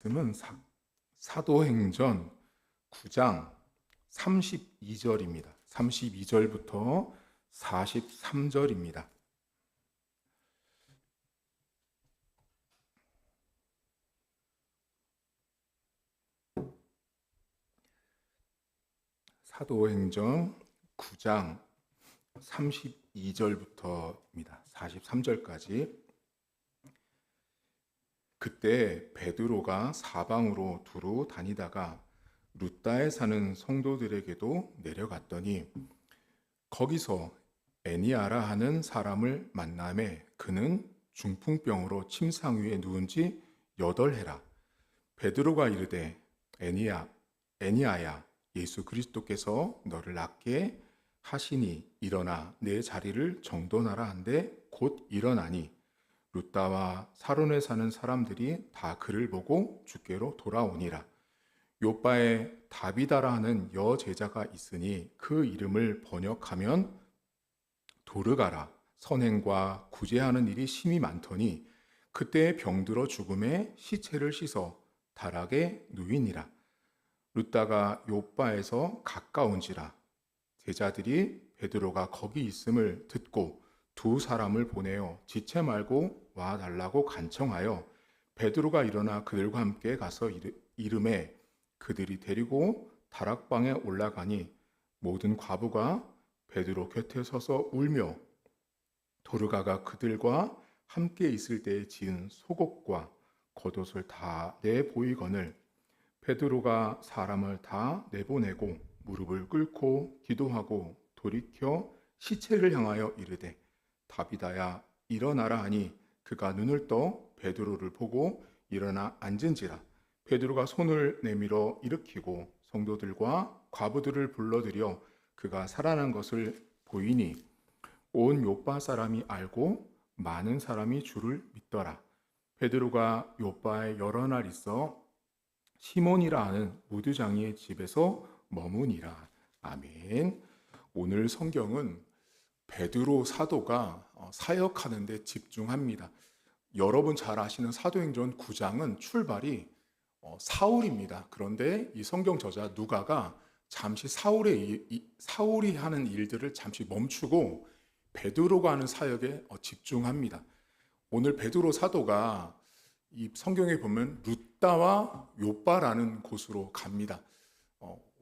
말씀은 사도행전 9장 32절입니다. 32절부터 43절입니다. 사도행전 9장 32절부터입니다. 43절까지. 그때 베드로가 사방으로 두루 다니다가 룻다에 사는 성도들에게도 내려갔더니 거기서 애니아라 하는 사람을 만나매 그는 중풍병으로 침상 위에 누운 지 8해라. 베드로가 이르되 애니아야, 예수 그리스도께서 너를 낫게 하시니 일어나 내 자리를 정돈하라 한데 곧 일어나니 룻다와 사론에 사는 사람들이 다 그를 보고 주께로 돌아오니라. 요바에 다비다라 하는 여제자가 있으니 그 이름을 번역하면 도르가라. 선행과 구제하는 일이 심히 많더니 그때 병들어 죽음에 시체를 씻어 다락에 누이니라. 룻다가 요바에서 가까운지라. 제자들이 베드로가 거기 있음을 듣고 두 사람을 보내어 지체 말고 와 달라고 간청하여 베드로가 일어나 그들과 함께 가서 이름에 그들이 데리고 다락방에 올라가니 모든 과부가 베드로 곁에 서서 울며 도르가가 그들과 함께 있을 때에 지은 속옷과 겉옷을 다 내보이거늘 베드로가 사람을 다 내보내고 무릎을 꿇고 기도하고 돌이켜 시체를 향하여 이르되 다비다야 일어나라 하니 그가 눈을 떠 베드로를 보고 일어나 앉은지라. 베드로가 손을 내밀어 일으키고 성도들과 과부들을 불러들여 그가 살아난 것을 보이니 온 요빠 사람이 알고 많은 사람이 주를 믿더라. 베드로가 요빠에 여러 날 있어 시몬이라 하는 무드장이의 집에서 머무니라. 아멘. 오늘 성경은 베드로 사도가 사역하는 데 집중합니다. 여러분 잘 아시는 사도행전 9장은 출발이 사울입니다. 그런데 이 성경 저자 누가가 잠시 사울이 하는 일들을 잠시 멈추고 베드로가 하는 사역에 집중합니다. 오늘 베드로 사도가 이 성경에 보면 룻다와 요바라는 곳으로 갑니다.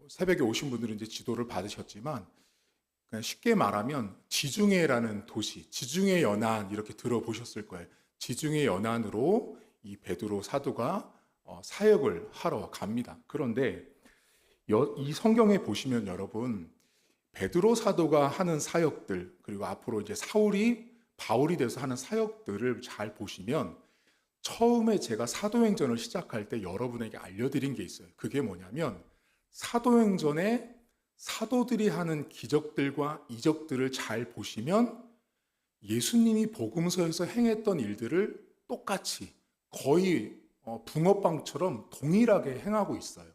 새벽에 오신 분들은 이제 지도를 받으셨지만 그냥 쉽게 말하면 지중해라는 도시, 지중해 연안 이렇게 들어보셨을 거예요. 지중해 연안으로 이 베드로 사도가 사역을 하러 갑니다. 그런데 이 성경에 보시면 여러분 베드로 사도가 하는 사역들 그리고 앞으로 이제 바울이 돼서 하는 사역들을 잘 보시면 처음에 제가 사도행전을 시작할 때 여러분에게 알려드린 게 있어요. 그게 뭐냐면 사도행전에 사도들이 하는 기적들과 이적들을 잘 보시면 예수님이 복음서에서 행했던 일들을 똑같이 거의 붕어빵처럼 동일하게 행하고 있어요.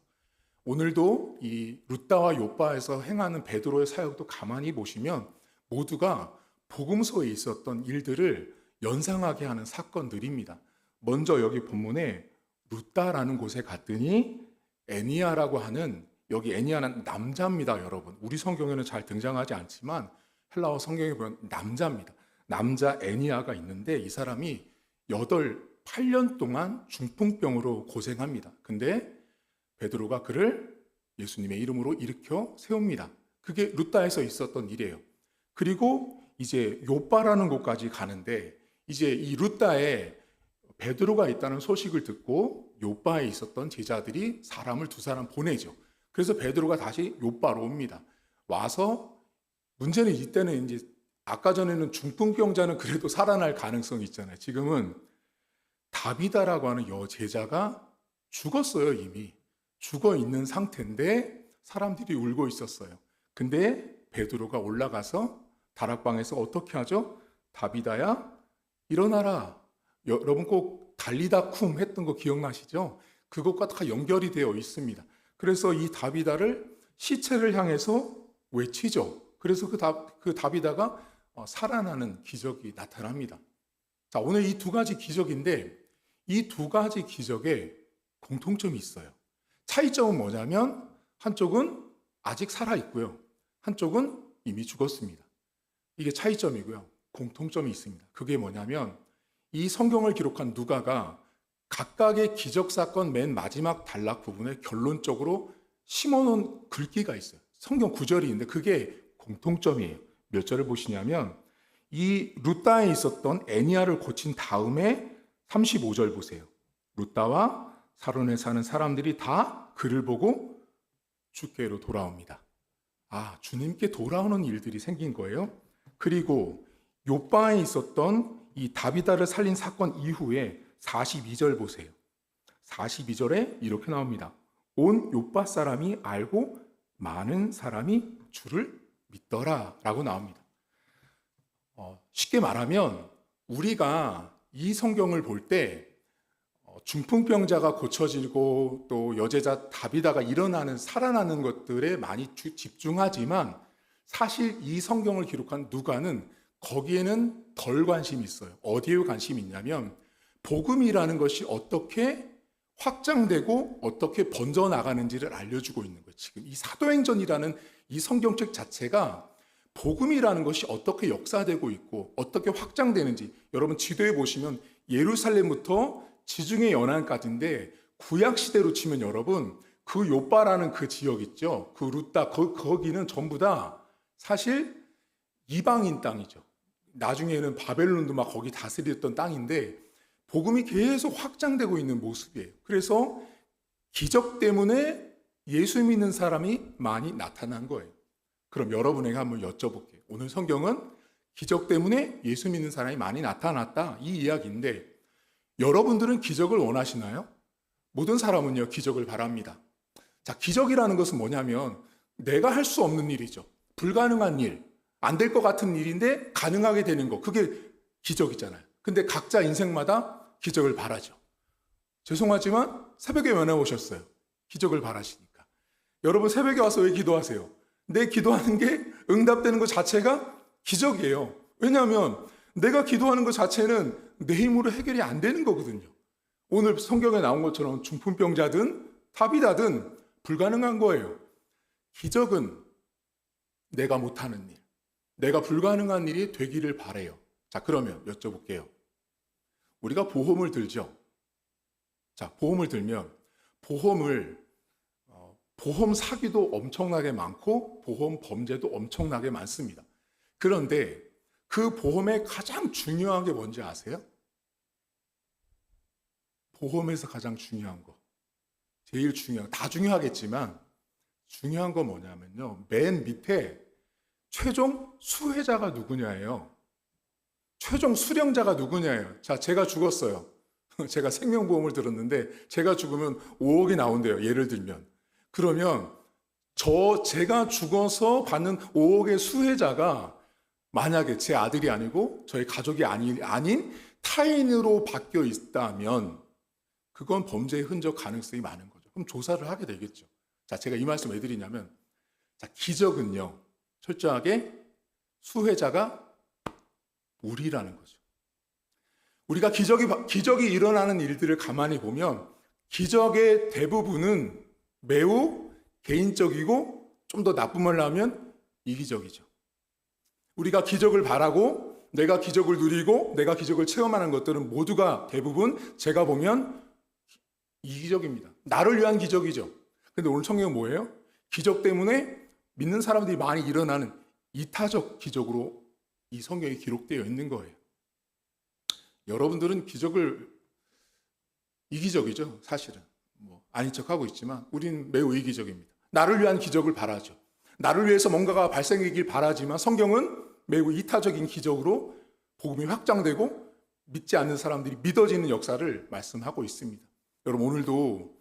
오늘도 이 룻다와 요바에서 행하는 베드로의 사역도 가만히 보시면 모두가 복음서에 있었던 일들을 연상하게 하는 사건들입니다. 먼저 여기 본문에 룻다라는 곳에 갔더니 애니아라고 하는 여기 애니아는 남자입니다, 여러분. 우리 성경에는 잘 등장하지 않지만 헬라어 성경에 보면 남자입니다. 남자 애니아가 있는데 이 사람이 8년 동안 중풍병으로 고생합니다. 근데 베드로가 그를 예수님의 이름으로 일으켜 세웁니다. 그게 룻다에서 있었던 일이에요. 그리고 이제 요바라는 곳까지 가는데 이제 이 룻다에 베드로가 있다는 소식을 듣고 요바에 있었던 제자들이 사람을 2사람 보내죠. 그래서 베드로가 다시 요바로 옵니다. 와서 문제는 이때는 이제 아까 전에는 중풍병자는 그래도 살아날 가능성이 있잖아요. 지금은 다비다라고 하는 여제자가 죽었어요, 이미. 죽어 있는 상태인데 사람들이 울고 있었어요. 근데 베드로가 올라가서 다락방에서 어떻게 하죠? 다비다야, 일어나라. 여러분 꼭 달리다 쿰 했던 거 기억나시죠? 그것과 다 연결이 되어 있습니다. 그래서 이 다비다를 시체를 향해서 외치죠. 그래서 그 다비다가 살아나는 기적이 나타납니다. 자, 오늘 이 2가지 기적인데 이 2가지 기적에 공통점이 있어요. 차이점은 뭐냐면 한쪽은 아직 살아있고요. 한쪽은 이미 죽었습니다. 이게 차이점이고요. 공통점이 있습니다. 그게 뭐냐면 이 성경을 기록한 누가가 각각의 기적사건 맨 마지막 단락 부분에 결론적으로 심어놓은 글귀가 있어요. 성경 구절이 있는데 그게 공통점이에요. 몇 절을 보시냐면 이 루따에 있었던 애니아를 고친 다음에 35절 보세요. 루따와 사론에 사는 사람들이 다 그를 보고 주께로 돌아옵니다. 아, 주님께 돌아오는 일들이 생긴 거예요. 그리고 요바에 있었던 이 다비다를 살린 사건 이후에 42절 보세요. 42절에 이렇게 나옵니다. 온 요바 사람이 알고 많은 사람이 주를 믿더라 라고 나옵니다. 쉽게 말하면 우리가 이 성경을 볼 때 중풍병자가 고쳐지고 또 여제자 다비다가 일어나는 살아나는 것들에 많이 집중하지만 사실 이 성경을 기록한 누가는 거기에는 덜 관심이 있어요. 어디에 관심이 있냐면 복음이라는 것이 어떻게 확장되고 어떻게 번져나가는지를 알려주고 있는 거예요. 지금 이 사도행전이라는 이 성경책 자체가 복음이라는 것이 어떻게 역사되고 있고 어떻게 확장되는지 여러분 지도에 보시면 예루살렘부터 지중해 연안까지인데 구약 시대로 치면 여러분 그 요바라는 그 지역 있죠. 그 루따 거기는 전부 다 사실 이방인 땅이죠. 나중에는 바벨론도 막 거기 다스렸던 땅인데 복음이 계속 확장되고 있는 모습이에요. 그래서 기적 때문에 예수 믿는 사람이 많이 나타난 거예요. 그럼 여러분에게 한번 여쭤볼게요. 오늘 성경은 기적 때문에 예수 믿는 사람이 많이 나타났다 이 이야기인데 여러분들은 기적을 원하시나요? 모든 사람은요 기적을 바랍니다. 자, 기적이라는 것은 뭐냐면 내가 할 수 없는 일이죠. 불가능한 일, 안 될 것 같은 일인데 가능하게 되는 거, 그게 기적이잖아요. 근데 각자 인생마다 기적을 바라죠. 죄송하지만 새벽에 왜 나오셨어요? 기적을 바라시니까. 여러분 새벽에 와서 왜 기도하세요? 내 기도하는 게 응답되는 것 자체가 기적이에요. 왜냐하면 내가 기도하는 것 자체는 내 힘으로 해결이 안 되는 거거든요. 오늘 성경에 나온 것처럼 중풍병자든 다비다든 불가능한 거예요. 기적은 내가 못하는 일, 내가 불가능한 일이 되기를 바래요. 자, 그러면 여쭤볼게요. 우리가 보험을 들죠. 자, 보험을 들면 보험 사기도 엄청나게 많고 보험 범죄도 엄청나게 많습니다. 그런데 그 보험의 가장 중요한 게 뭔지 아세요? 보험에서 가장 중요한 거, 제일 중요한, 다 중요하겠지만 중요한 건 뭐냐면요. 맨 밑에 최종 수혜자가 누구냐예요. 최종 수령자가 누구냐예요. 자, 제가 죽었어요. 제가 생명보험을 들었는데 제가 죽으면 5억이 나온대요. 예를 들면. 그러면 제가 죽어서 받는 5억의 수혜자가 만약에 제 아들이 아니고 저희 가족이 아닌 타인으로 바뀌어 있다면 그건 범죄의 흔적 가능성이 많은 거죠. 그럼 조사를 하게 되겠죠. 자, 제가 이 말씀 왜 드리냐면 자, 기적은요. 철저하게 수혜자가 우리라는 거죠. 우리가 기적이 일어나는 일들을 가만히 보면 기적의 대부분은 매우 개인적이고 좀 더 나쁜 말로 하면 이기적이죠. 우리가 기적을 바라고 내가 기적을 누리고 내가 기적을 체험하는 것들은 모두가 대부분 제가 보면 이기적입니다. 나를 위한 기적이죠. 근데 오늘 성경은 뭐예요? 기적 때문에 믿는 사람들이 많이 일어나는 이타적 기적으로 이 성경이 기록되어 있는 거예요. 여러분들은 기적을 이기적이죠, 사실은. 아닌 척하고 있지만 우리는 매우 이기적입니다. 나를 위한 기적을 바라죠. 나를 위해서 뭔가가 발생하길 바라지만 성경은 매우 이타적인 기적으로 복음이 확장되고 믿지 않는 사람들이 믿어지는 역사를 말씀하고 있습니다. 여러분 오늘도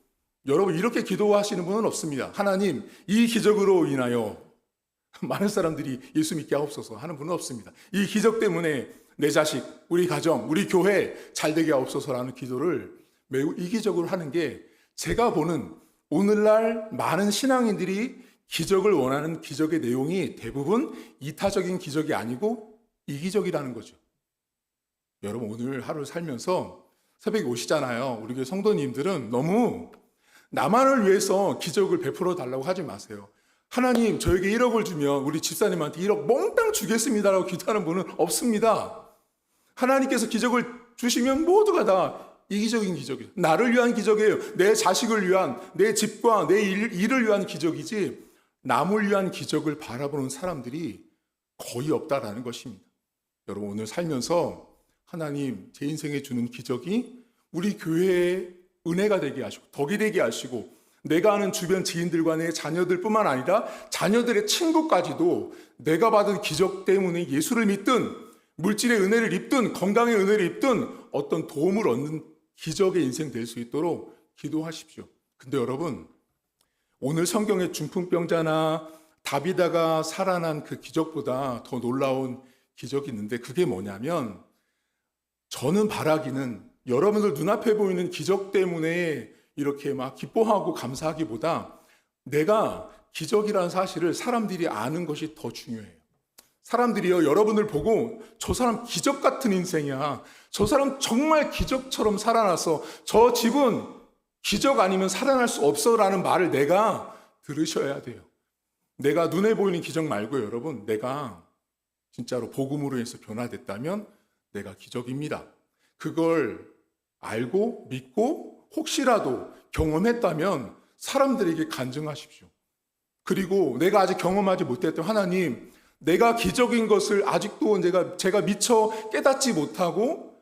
여러분 이렇게 기도하시는 분은 없습니다. 하나님 이 기적으로 인하여 많은 사람들이 예수 믿게 하옵소서 하는 분은 없습니다. 이 기적 때문에 내 자식, 우리 가정, 우리 교회 잘되게 하옵소서라는 기도를 매우 이기적으로 하는 게 제가 보는 오늘날 많은 신앙인들이 기적을 원하는 기적의 내용이 대부분 이타적인 기적이 아니고 이기적이라는 거죠. 여러분 오늘 하루 살면서 새벽에 오시잖아요. 우리 교회 성도님들은 너무 나만을 위해서 기적을 베풀어 달라고 하지 마세요. 하나님 저에게 1억을 주면 우리 집사님한테 1억 몽땅 주겠습니다라고 기도하는 분은 없습니다. 하나님께서 기적을 주시면 모두가 다 이기적인 기적이에요. 나를 위한 기적이에요. 내 자식을 위한, 내 집과 내 일을 위한 기적이지 남을 위한 기적을 바라보는 사람들이 거의 없다라는 것입니다. 여러분 오늘 살면서 하나님 제 인생에 주는 기적이 우리 교회의 은혜가 되게 하시고 덕이 되게 하시고 내가 아는 주변 지인들과 내 자녀들뿐만 아니라 자녀들의 친구까지도 내가 받은 기적 때문에 예수를 믿든 물질의 은혜를 입든 건강의 은혜를 입든 어떤 도움을 얻는 기적의 인생 될 수 있도록 기도하십시오. 근데 여러분 오늘 성경의 중풍병자나 다비다가 살아난 그 기적보다 더 놀라운 기적이 있는데 그게 뭐냐면 저는 바라기는 여러분들 눈앞에 보이는 기적 때문에 이렇게 막 기뻐하고 감사하기보다 내가 기적이라는 사실을 사람들이 아는 것이 더 중요해요. 사람들이요 여러분들 보고 저 사람 기적 같은 인생이야. 저 사람 정말 기적처럼 살아났어. 저 집은 기적 아니면 살아날 수 없어 라는 말을 내가 들으셔야 돼요. 내가 눈에 보이는 기적 말고요 여러분 내가 진짜로 복음으로 해서 변화됐다면 내가 기적입니다. 그걸 알고 믿고 혹시라도 경험했다면 사람들에게 간증하십시오. 그리고 내가 아직 경험하지 못했던 하나님 내가 기적인 것을 아직도 제가 미처 깨닫지 못하고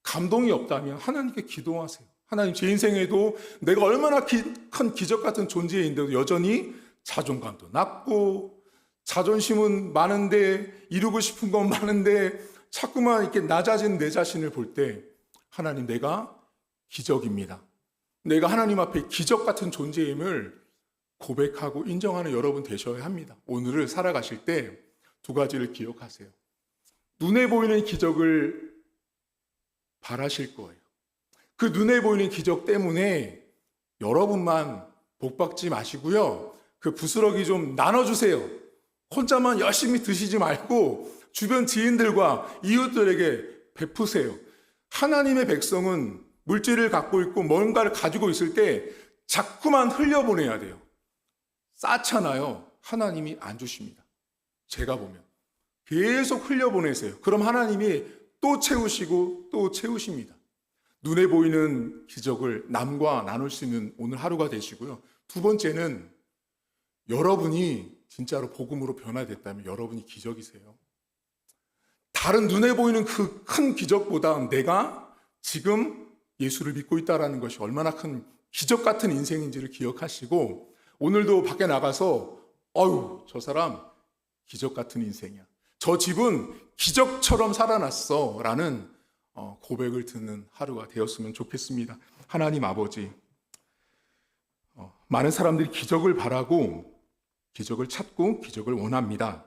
감동이 없다면 하나님께 기도하세요. 하나님 제 인생에도 내가 얼마나 큰 기적 같은 존재인데도 여전히 자존감도 낮고 자존심은 많은데 이루고 싶은 건 많은데 자꾸만 이렇게 낮아진 내 자신을 볼 때 하나님 내가 기적입니다. 내가 하나님 앞에 기적 같은 존재임을 고백하고 인정하는 여러분 되셔야 합니다. 오늘을 살아가실 때 두 가지를 기억하세요. 눈에 보이는 기적을 바라실 거예요. 그 눈에 보이는 기적 때문에 여러분만 복받지 마시고요. 그 부스러기 좀 나눠주세요. 혼자만 열심히 드시지 말고 주변 지인들과 이웃들에게 베푸세요. 하나님의 백성은 물질을 갖고 있고 뭔가를 가지고 있을 때 자꾸만 흘려보내야 돼요. 쌓잖아요. 하나님이 안 주십니다. 제가 보면 계속 흘려보내세요. 그럼 하나님이 또 채우시고 또 채우십니다. 눈에 보이는 기적을 남과 나눌 수 있는 오늘 하루가 되시고요. 두 번째는 여러분이 진짜로 복음으로 변화됐다면 여러분이 기적이세요. 다른 눈에 보이는 그 큰 기적보다 내가 지금 예수를 믿고 있다는 것이 얼마나 큰 기적 같은 인생인지를 기억하시고 오늘도 밖에 나가서 저 사람 기적 같은 인생이야. 저 집은 기적처럼 살아났어 라는 고백을 듣는 하루가 되었으면 좋겠습니다. 하나님 아버지 많은 사람들이 기적을 바라고 기적을 찾고 기적을 원합니다.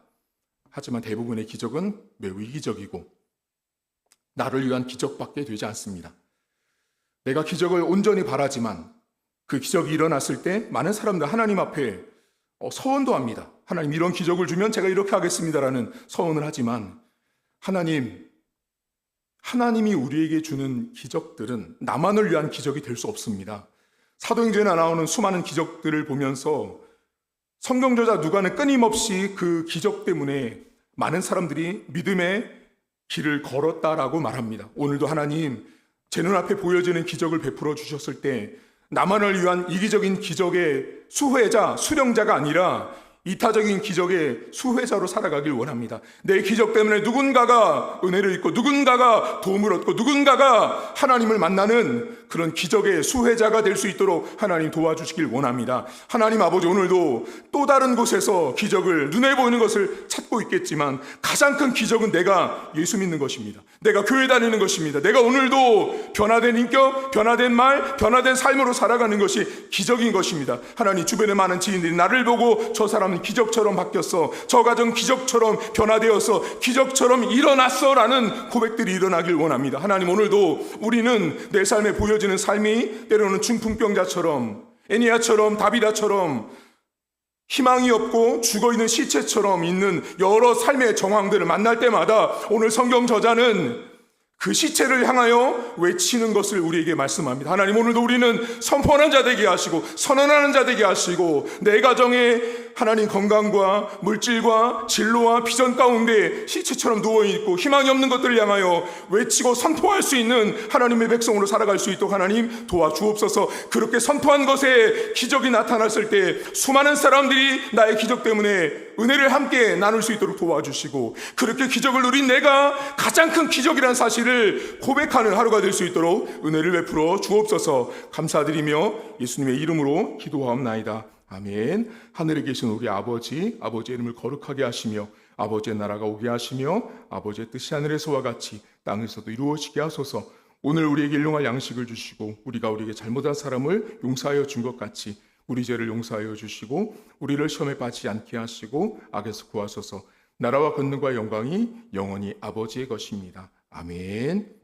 하지만 대부분의 기적은 매우 이기적이고 나를 위한 기적밖에 되지 않습니다. 내가 기적을 온전히 바라지만 그 기적이 일어났을 때 많은 사람들 하나님 앞에 서원도 합니다. 하나님 이런 기적을 주면 제가 이렇게 하겠습니다라는 서원을 하지만 하나님이 우리에게 주는 기적들은 나만을 위한 기적이 될 수 없습니다. 사도행전에 나오는 수많은 기적들을 보면서 성경 저자 누가는 끊임없이 그 기적 때문에 많은 사람들이 믿음의 길을 걸었다라고 말합니다. 오늘도 하나님 제 눈앞에 보여지는 기적을 베풀어 주셨을 때 나만을 위한 이기적인 기적의 수혜자, 수령자가 아니라 이타적인 기적의 수혜자로 살아가길 원합니다. 내 기적 때문에 누군가가 은혜를 입고 누군가가 도움을 얻고 누군가가 하나님을 만나는 그런 기적의 수혜자가 될 수 있도록 하나님 도와주시길 원합니다. 하나님 아버지 오늘도 또 다른 곳에서 기적을 눈에 보이는 것을 찾고 있겠지만 가장 큰 기적은 내가 예수 믿는 것입니다. 내가 교회 다니는 것입니다. 내가 오늘도 변화된 인격, 변화된 말, 변화된 삶으로 살아가는 것이 기적인 것입니다. 하나님 주변에 많은 지인들이 나를 보고 저 사람은 기적처럼 바뀌었어. 저 가정 기적처럼 변화되어서 기적처럼 일어났어 라는 고백들이 일어나길 원합니다. 하나님 오늘도 우리는 내 삶에 보여지는 삶이 때로는 중풍병자처럼 애니야처럼 다비다처럼 희망이 없고 죽어있는 시체처럼 있는 여러 삶의 정황들을 만날 때마다 오늘 성경 저자는 그 시체를 향하여 외치는 것을 우리에게 말씀합니다. 하나님, 오늘도 우리는 선포하는 자 되게 하시고 선언하는 자 되게 하시고 내 가정에 하나님 건강과 물질과 진로와 비전 가운데 시체처럼 누워있고 희망이 없는 것들을 향하여 외치고 선포할 수 있는 하나님의 백성으로 살아갈 수 있도록 하나님 도와주옵소서. 그렇게 선포한 것에 기적이 나타났을 때 수많은 사람들이 나의 기적 때문에 은혜를 함께 나눌 수 있도록 도와주시고, 그렇게 기적을 누린 내가 가장 큰 기적이라는 사실을 고백하는 하루가 될 수 있도록 은혜를 베풀어 주옵소서. 감사드리며 예수님의 이름으로 기도하옵나이다. 아멘. 하늘에 계신 우리 아버지, 아버지의 이름을 거룩하게 하시며 아버지의 나라가 오게 하시며 아버지의 뜻이 하늘에서와 같이 땅에서도 이루어지게 하소서. 오늘 우리에게 일용할 양식을 주시고 우리가 우리에게 잘못한 사람을 용서하여 준 것 같이 우리 죄를 용서하여 주시고 우리를 시험에 빠지지 않게 하시고 악에서 구하소서. 나라와 권능과 영광이 영원히 아버지의 것입니다. 아멘.